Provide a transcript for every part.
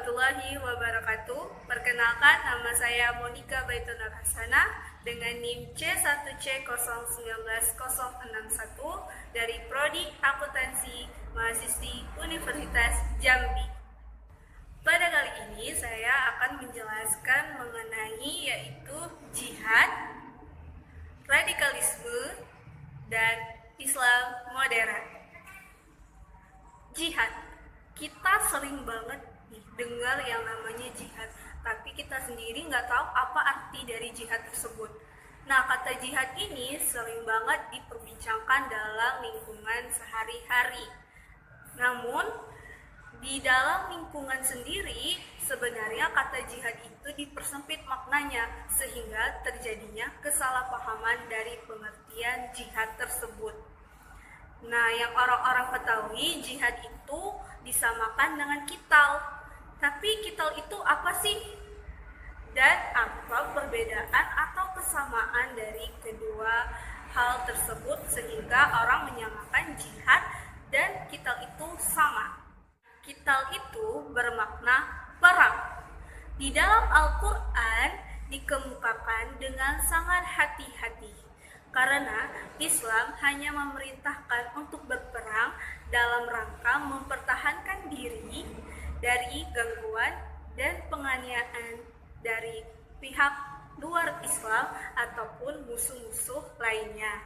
warahmatullahi wabarakatuh. Perkenalkan, nama saya Monika Baitunur Hasanah dengan NIM C1C019061 dari Prodi Akuntansi Mahasiswi Universitas Jambi. Pada kali ini saya akan menjelaskan mengenai yaitu jihad, radikalisme, dan Islam modern. Jihad, kita sering banget dengar yang namanya jihad, tapi kita sendiri nggak tahu apa arti dari jihad tersebut. Nah, kata jihad ini sering banget diperbincangkan dalam lingkungan sehari-hari. Namun, di dalam lingkungan sendiri, sebenarnya kata jihad itu dipersempit maknanya, sehingga terjadinya kesalahpahaman dari pengertian jihad tersebut. Nah, yang orang-orang ketahui, jihad itu disamakan dengan qital. Tapi qital itu apa sih? Dan apa perbedaan atau kesamaan dari kedua hal tersebut sehingga orang menyamakan jihad dan qital itu sama? Qital itu bermakna perang. Di dalam Al-Quran dikemukakan dengan sangat hati-hati, karena Islam hanya memerintahkan untuk berperang dalam rangka mempertahankan diri dari gangguan dan penganiayaan dari pihak luar Islam ataupun musuh-musuh lainnya.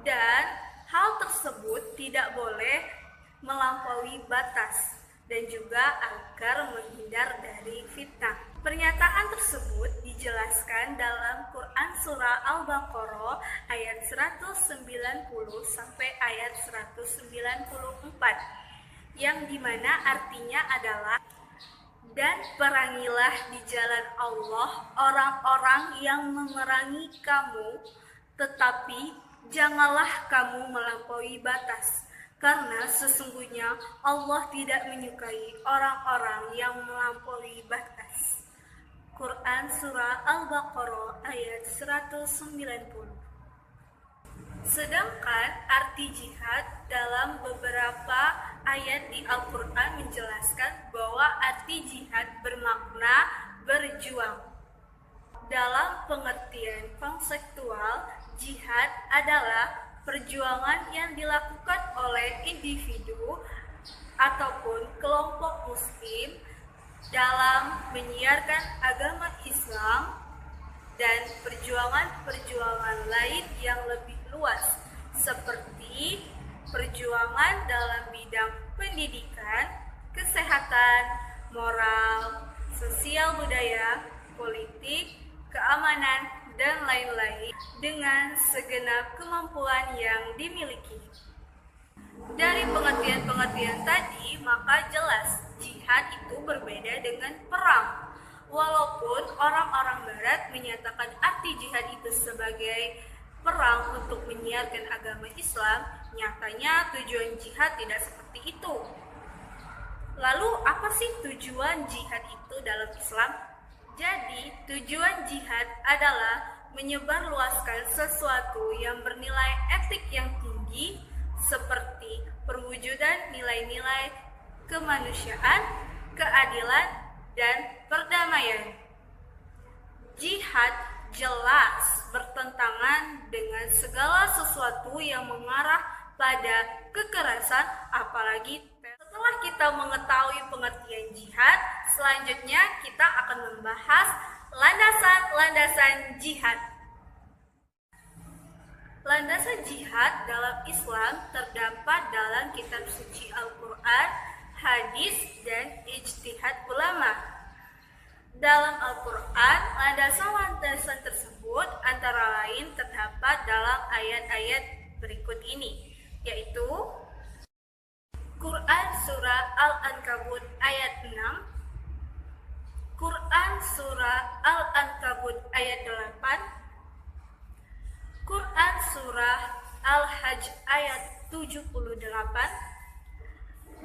Dan hal tersebut tidak boleh melampaui batas dan juga agar menghindar dari fitnah. Pernyataan tersebut dijelaskan dalam Quran Surah Al-Baqarah ayat 190 sampai ayat 194, yang dimana artinya adalah, dan perangilah di jalan Allah orang-orang yang memerangi kamu, tetapi janganlah kamu melampaui batas, karena sesungguhnya Allah tidak menyukai orang-orang yang melampaui batas. Quran Surah Al-Baqarah ayat 190. Sedangkan arti jihad dalam beberapa ayat di Al-Quran menjelaskan bahwa arti jihad bermakna berjuang. Dalam pengertian konseptual, jihad adalah perjuangan yang dilakukan oleh individu ataupun kelompok muslim dalam menyiarkan agama Islam dan perjuangan-perjuangan lain yang lebih luas, seperti perjuangan dalam bidang pendidikan, kesehatan, moral, sosial budaya, politik, keamanan, dan lain-lain dengan segenap kemampuan yang dimiliki. Dari pengertian-pengertian tadi, maka jelas jihad itu berbeda dengan perang. Walaupun orang-orang barat menyatakan arti jihad itu sebagai perang untuk menyiarkan agama Islam, nyatanya tujuan jihad tidak seperti itu. Lalu apa sih tujuan jihad itu dalam Islam? Jadi, tujuan jihad adalah menyebarluaskan sesuatu yang bernilai etik yang tinggi, seperti perwujudan nilai-nilai kemanusiaan, keadilan, dan perdamaian. Jihad jelas bertentangan dengan segala sesuatu yang mengarah pada kekerasan, apalagi setelah kita mengetahui pengertian jihad, selanjutnya kita akan membahas landasan-landasan jihad. Landasan jihad dalam Islam terdapat dalam kitab suci Al-Quran, hadis, dan ijtihad ulama. Dalam Al-Quran, landasan-landasan tersebut antara lain terdapat dalam ayat-ayat berikut ini, yaitu Quran Surah Al-Ankabut ayat 6, Quran Surah Al-Ankabut ayat 8, Quran Surah Al-Hajj ayat 78,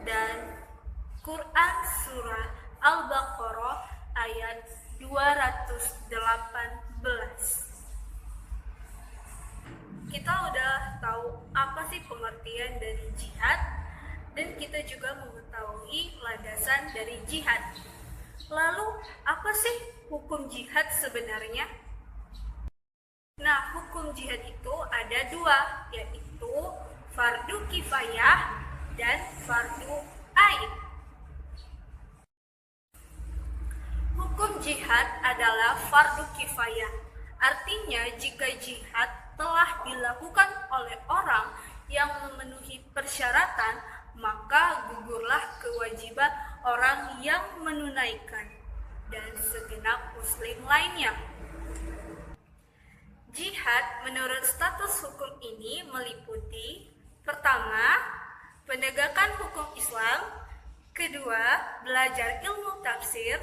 dan Quran Surah Al-Baqarah ayat 218. Kita udah tahu apa sih pengertian dari jihad, dan kita juga mengetahui landasan dari jihad. Lalu, apa sih hukum jihad sebenarnya? Nah, hukum jihad itu ada dua, yaitu fardu kifayah dan fardu ain. Hukum jihad adalah fardu kifayah. Artinya, jika jihad telah dilakukan oleh orang yang memenuhi persyaratan, maka gugurlah kewajiban orang yang menunaikan dan segenap muslim lainnya. Jihad menurut status hukum ini meliputi: pertama, penegakan hukum Islam; kedua, belajar ilmu tafsir;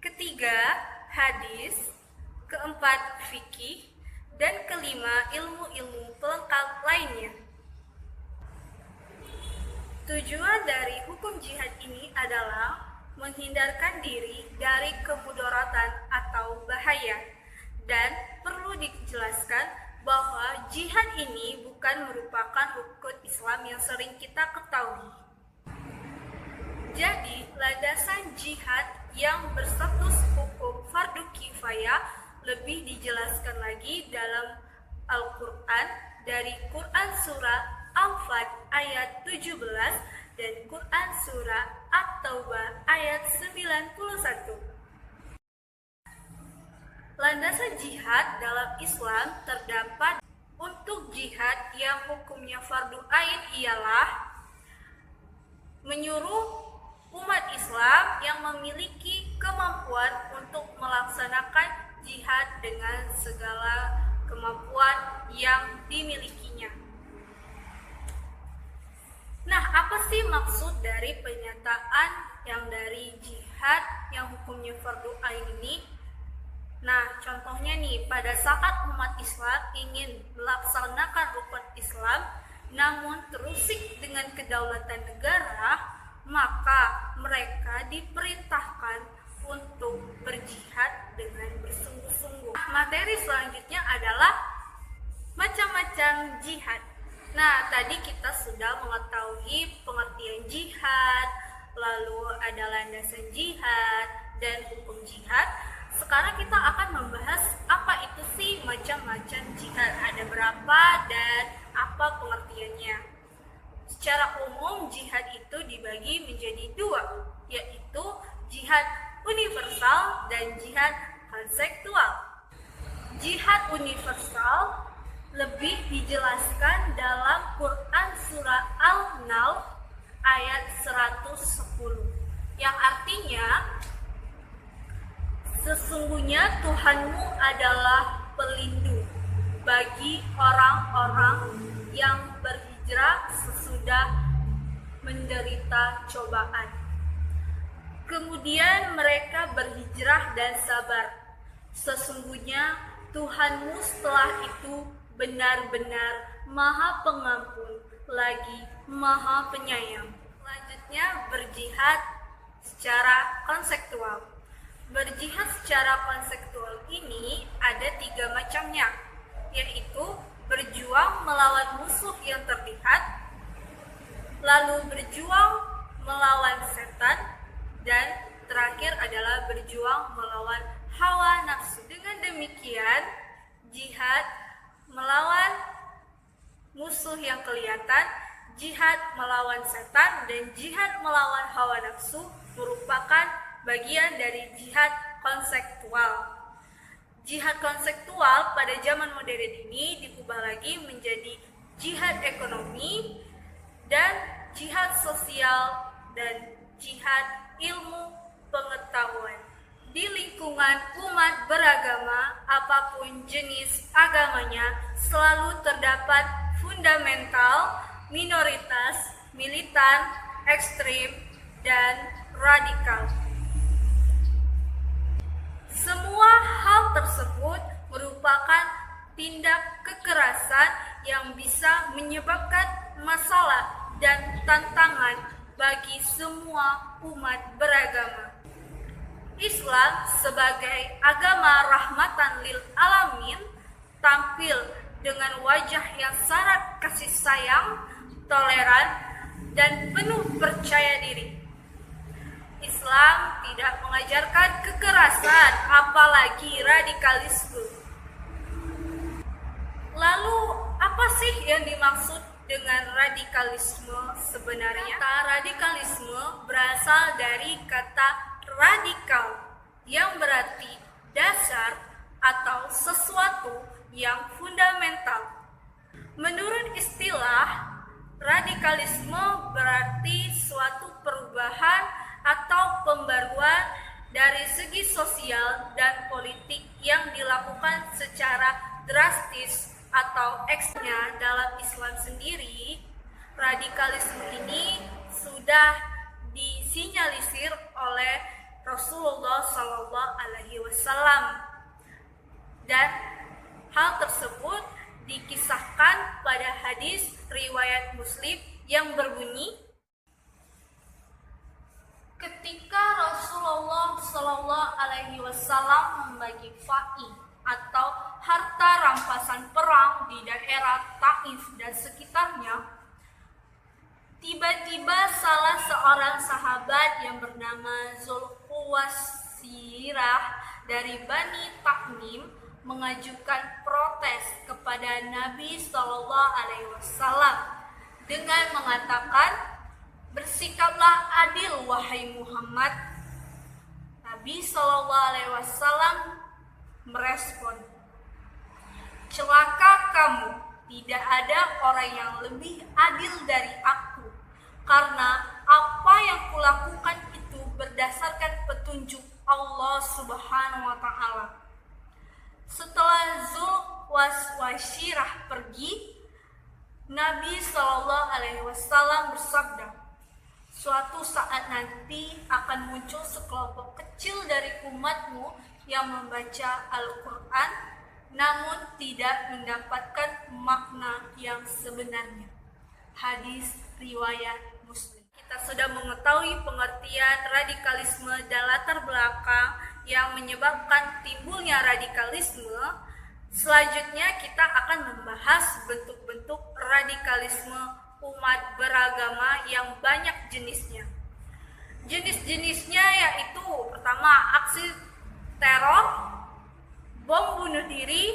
ketiga, hadis; keempat, fikih; dan kelima, ilmu-ilmu pelengkap lainnya. Tujuan dari hukum jihad ini adalah menghindarkan diri dari kemudaratan atau bahaya, dan perlu dijelaskan bahwa jihad ini bukan merupakan rukun Islam yang sering kita ketahui. Jadi, landasan jihad yang berstatus hukum fardu kifayah lebih dijelaskan lagi dalam Al-Quran dari Quran Surah Al-Fat ayat 17 dan Quran Surah At-Taubah ayat 91. Landasan jihad dalam Islam terdapat untuk jihad yang hukumnya fardu ain ialah menyuruh umat Islam yang memiliki kemampuan untuk melaksanakan jihad dengan segala kemampuan yang dimilikinya. Nah, apa sih maksud dari pernyataan yang dari jihad yang hukumnya fardu ain ini? Nah, contohnya nih, pada saat umat Islam ingin melaksanakan rukun Islam, namun terusik dengan kedaulatan negara, maka mereka diperintahkan untuk berjihad dengan bersungguh-sungguh. Materi selanjutnya adalah macam-macam jihad. Nah, tadi kita sudah mengetahui pengertian jihad, lalu ada landasan jihad dan hukum jihad. Sekarang kita akan membahas apa itu sih macam-macam jihad, ada berapa dan apa pengertiannya. Secara umum jihad itu dibagi menjadi dua, yaitu jihad universal dan jihad konseptual. Jihad universal lebih dijelaskan dalam Quran Surah Al-Nahl ayat 110, yang artinya, sesungguhnya Tuhanmu adalah pelindung bagi orang-orang yang berhijrah sesudah menderita cobaan. Kemudian mereka berhijrah dan sabar. Sesungguhnya Tuhanmu setelah itu benar-benar Maha Pengampun lagi Maha Penyayang. Selanjutnya, berjihad secara konseptual. Berjihad secara konseptual ini ada 3 macamnya, yaitu berjuang melawan musuh yang terlihat, lalu berjuang melawan setan, dan terakhir adalah berjuang melawan hawa nafsu. Dengan demikian, jihad melawan musuh yang kelihatan, jihad melawan setan, dan jihad melawan hawa nafsu merupakan bagian dari jihad konseptual. Jihad konseptual pada zaman modern ini diubah lagi menjadi jihad ekonomi dan jihad sosial dan jihad ilmu pengetahuan. Di lingkungan umat beragama, apapun jenis agamanya, selalu terdapat fundamental, minoritas, militan, ekstrim, dan radikal. Semua hal tersebut merupakan tindak kekerasan yang bisa menyebabkan masalah dan tantangan bagi semua umat beragama. Islam sebagai agama rahmatan lil alamin tampil dengan wajah yang syarat kasih sayang, toleran, dan penuh percaya diri. Islam tidak mengajarkan kekerasan, apalagi radikalisme. Lalu, apa sih yang dimaksud dengan radikalisme sebenarnya? Kata radikalisme berasal dari kata radikal, yang berarti dasar atau sesuatu yang fundamental. Menurut istilah, radikalisme berarti suatu perubahan atau pembaruan dari segi sosial dan politik yang dilakukan secara drastis atau ekstrimnya. Dalam Islam sendiri, radikalisme ini sudah disinyalisir oleh Rasulullah SAW, dan hal tersebut dikisahkan pada hadis riwayat Muslim yang berbunyi, ketika Rasulullah SAW membagi fai atau harta rampasan perang di daerah Taif dan sekitarnya, tiba-tiba salah seorang sahabat yang bernama Zulhuwaisirah dari Bani Tamim mengajukan protes kepada Nabi SAW dengan mengatakan, "Bersikaplah adil wahai Muhammad." Nabi SAW merespon, "Celaka kamu, tidak ada orang yang lebih adil dari aku, karena apa yang kulakukan itu berdasarkan petunjuk Allah Subhanahu wa Ta'ala." Setelah Zulhuwaisirah pergi, Nabi SAW bersabda, "Suatu saat nanti akan muncul sekelompok kecil dari umatmu yang membaca Al-Quran namun tidak mendapatkan makna yang sebenarnya." Hadis riwayat Muslim. Kita sudah mengetahui pengertian radikalisme dan latar belakang yang menyebabkan timbulnya radikalisme. Selanjutnya kita akan membahas bentuk-bentuk radikalisme umat beragama yang banyak jenisnya. Jenis-jenisnya yaitu, pertama, aksi teror, bom bunuh diri,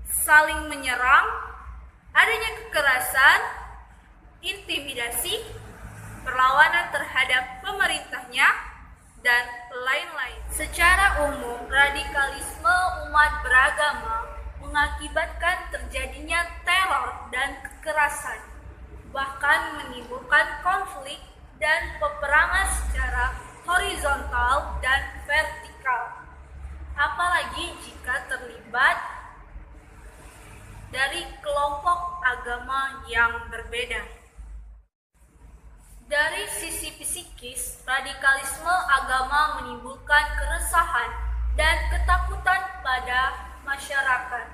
saling menyerang, adanya kekerasan, intimidasi, perlawanan terhadap pemerintahnya, dan lain-lain. Secara umum, radikalisme umat beragama mengakibatkan terjadinya teror dan kekerasan, bahkan menimbulkan konflik dan peperangan secara horizontal dan vertikal, apalagi jika terlibat dari kelompok agama yang berbeda. Dari sisi psikis, radikalisme agama menimbulkan keresahan dan ketakutan pada masyarakat,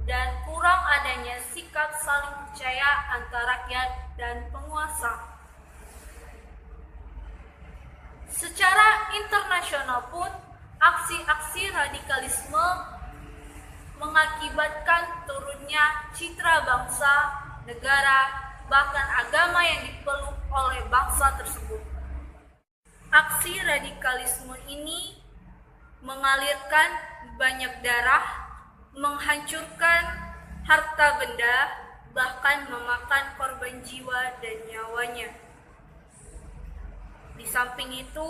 dan kurang adanya sikap saling percaya antara rakyat dan penguasa. Secara internasional pun, aksi-aksi radikalisme mengakibatkan turunnya citra bangsa, negara, bahkan agama yang dipeluk oleh bangsa tersebut. Aksi radikalisme ini mengalirkan banyak darah, menghancurkan harta benda, bahkan memakan korban jiwa dan nyawanya. Di samping itu,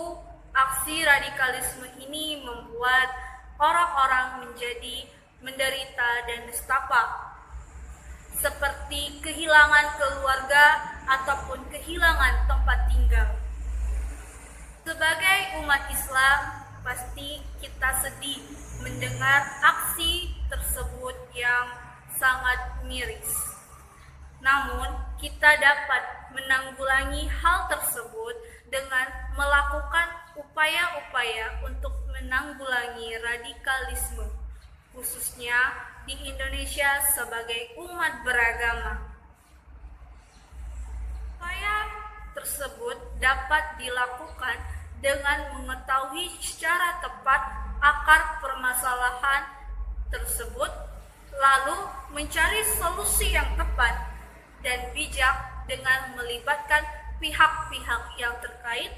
aksi radikalisme ini membuat orang-orang menjadi menderita dan nestapa, seperti kehilangan keluarga ataupun kehilangan tempat tinggal. Sebagai umat Islam, pasti kita sedih mendengar aksi tersebut yang sangat miris. Namun, kita dapat menanggulangi hal tersebut dengan melakukan upaya-upaya untuk menanggulangi radikalisme, khususnya di Indonesia sebagai umat beragama. Upaya tersebut dapat dilakukan dengan mengetahui secara tepat akar permasalahan tersebut, lalu mencari solusi yang tepat dan bijak dengan melibatkan pihak-pihak yang terkait,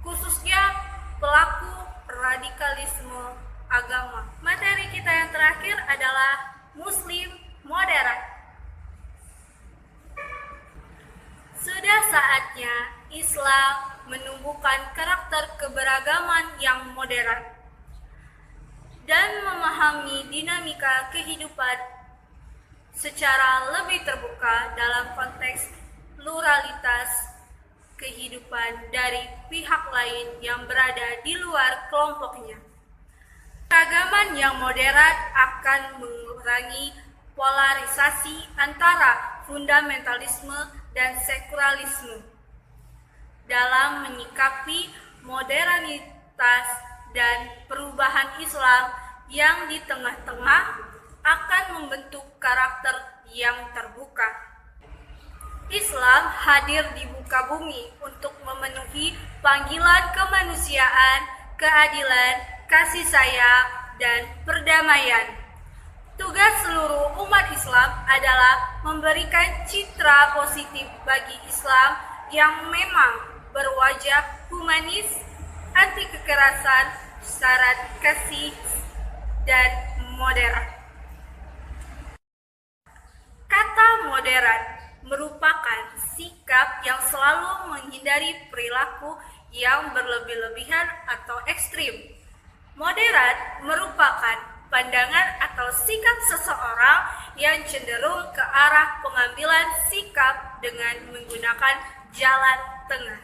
khususnya pelaku radikalisme agama. Materi kita yang terakhir adalah Muslim moderat. Sudah saatnya Islam menumbuhkan karakter keberagaman yang moderat dan memahami dinamika kehidupan secara lebih terbuka dalam konteks pluralitas kehidupan dari pihak lain yang berada di luar kelompoknya. Keragaman yang moderat akan mengurangi polarisasi antara fundamentalisme dan sekularilisme. Dalam menyikapi modernitas dan perubahan Islam yang di tengah-tengah akan membentuk karakter yang terbuka. Islam hadir di muka bumi untuk memenuhi panggilan kemanusiaan, keadilan, kasih sayang, dan perdamaian. Tugas seluruh umat Islam adalah memberikan citra positif bagi Islam yang memang berwajah humanis, anti kekerasan, syarat kasih, dan moderat. Kata moderat merupakan sikap yang selalu menghindari perilaku yang berlebih-lebihan atau ekstrim. Moderat merupakan pandangan atau sikap seseorang yang cenderung ke arah pengambilan sikap dengan menggunakan jalan tengah.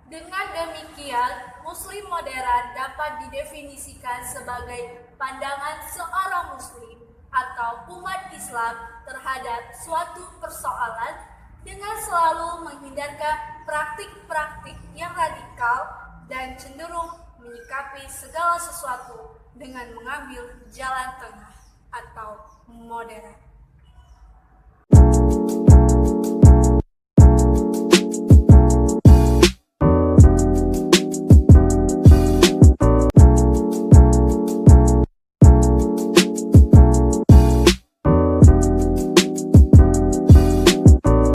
Dengan demikian, Muslim moderat dapat didefinisikan sebagai pandangan seorang Muslim atau umat Islam terhadap suatu persoalan dengan selalu menghindarkan praktik-praktik yang radikal dan cenderung menyikapi segala sesuatu dengan mengambil jalan tengah atau moderat.